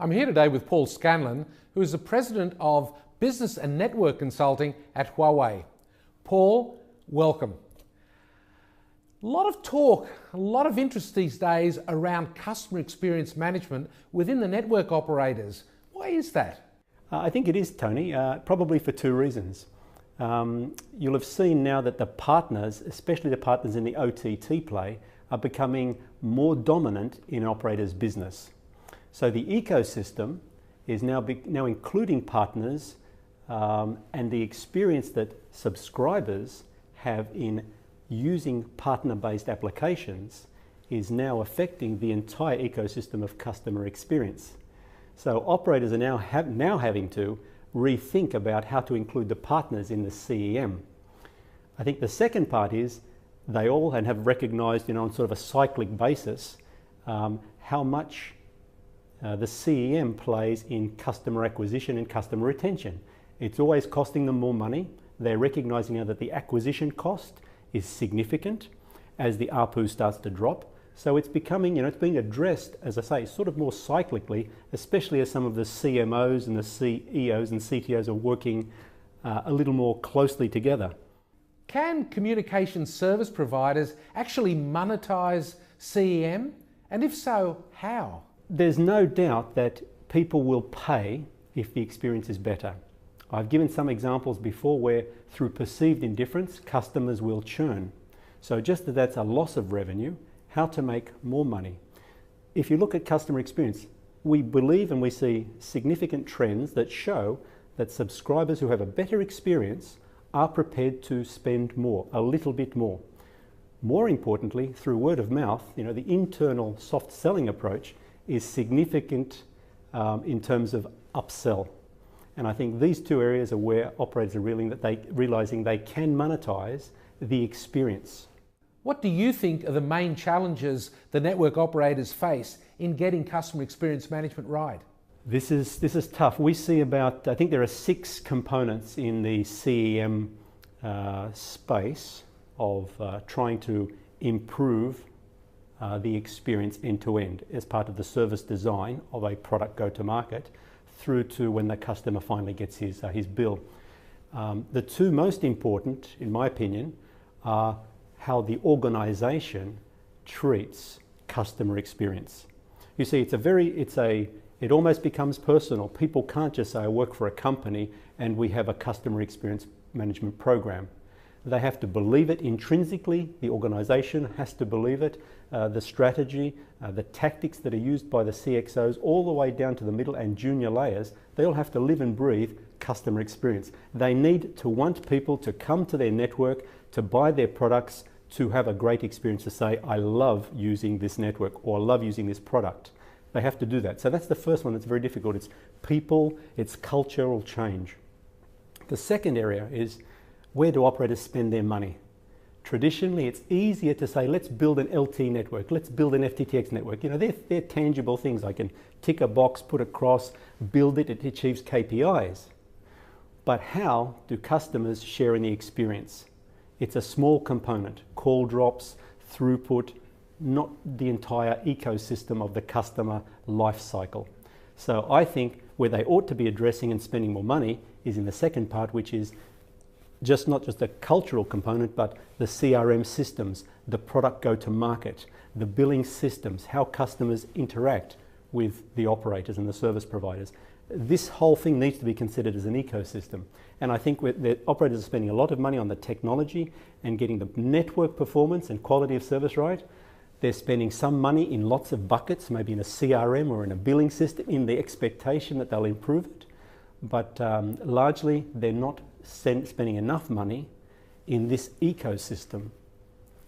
I'm here today with Paul Scanlon, who is the President of Business and Network Consulting at Huawei. Paul, welcome. A lot of talk, a lot of interest these days around customer experience management within the network operators. Why is that? I think it is, Tony, probably for two reasons. You'll have seen now that the partners, especially the partners in the OTT play, are becoming more dominant in an operator's business. So the ecosystem is now including partners and the experience that subscribers have in using partner-based applications is now affecting the entire ecosystem of customer experience. So operators are now having to rethink about how to include the partners in the CEM. I think the second part is they all have recognized, on sort of a cyclic basis, how much the CEM plays in customer acquisition and customer retention. It's always costing them more money. They're recognizing now that the acquisition cost is significant as the ARPU starts to drop. So it's becoming, it's being addressed, as I say, sort of more cyclically, especially as some of the CMOs and the CEOs and CTOs are working a little more closely together. Can communication service providers actually monetize CEM? And if so, how? There's no doubt that people will pay if the experience is better. I've given some examples before where through perceived indifference, customers will churn. So just that that's a loss of revenue, how to make more money. If you look at customer experience, we believe and we see significant trends that show that subscribers who have a better experience are prepared to spend more, a little bit more. More importantly, through word of mouth, the internal soft selling approach is significant in terms of upsell. And I think these two areas are where operators are realizing they can monetize the experience. What do you think are the main challenges the network operators face in getting customer experience management right? This is tough. We see I think there are 6 components in the CEM space of trying to improve the experience end-to-end as part of the service design of a product go-to-market through to when the customer finally gets his bill. The 2 most important, in my opinion, are how the organization treats customer experience. You see, it almost becomes personal. People can't just say, I work for a company and we have a customer experience management program. They have to believe it intrinsically. The organization has to believe it. The strategy, the tactics that are used by the CXOs all the way down to the middle and junior layers, they all have to live and breathe customer experience. They need to want people to come to their network, to buy their products, to have a great experience, to say, I love using this network or I love using this product. They have to do that. So that's the first one that's very difficult. It's people, it's cultural change. The second area is, where do operators spend their money? Traditionally, it's easier to say, let's build an LT network, let's build an FTTX network. They're tangible things. I can tick a box, put a cross, build it, it achieves KPIs. But how do customers share in the experience? It's a small component, call drops, throughput, not the entire ecosystem of the customer life cycle. So I think where they ought to be addressing and spending more money is in the second part, which is not just a cultural component, but the CRM systems, the product go-to-market, the billing systems, how customers interact with the operators and the service providers. This whole thing needs to be considered as an ecosystem. And I think the operators are spending a lot of money on the technology and getting the network performance and quality of service right. They're spending some money in lots of buckets, maybe in a CRM or in a billing system, in the expectation that they'll improve it. But largely, they're not spending enough money in this ecosystem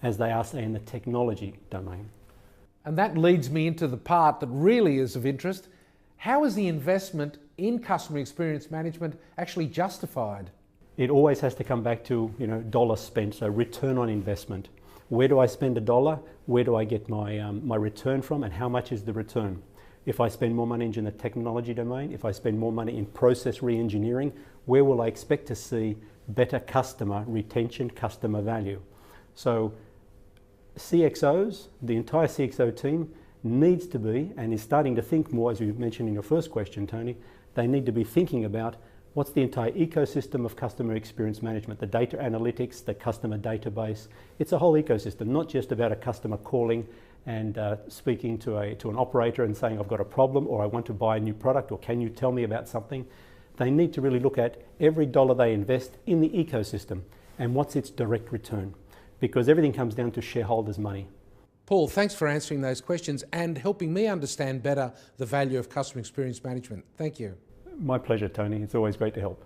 as they are, say, in the technology domain. And that leads me into the part that really is of interest. How is the investment in customer experience management actually justified? It always has to come back to dollar spent, so return on investment. Where do I spend $1? Where do I get my return from, and how much is the return? If I spend more money in the technology domain, if I spend more money in process re-engineering, where will I expect to see better customer retention, customer value? So CXOs, the entire CXO team, needs to be, and is starting to think more, as you mentioned in your first question, Tony, they need to be thinking about what's the entire ecosystem of customer experience management, the data analytics, the customer database. It's a whole ecosystem, not just about a customer calling and speaking to an operator and saying, I've got a problem, or I want to buy a new product, or can you tell me about something? They need to really look at every dollar they invest in the ecosystem and what's its direct return, because everything comes down to shareholders' money. Paul, thanks for answering those questions and helping me understand better the value of customer experience management. Thank you. My pleasure, Tony. It's always great to help.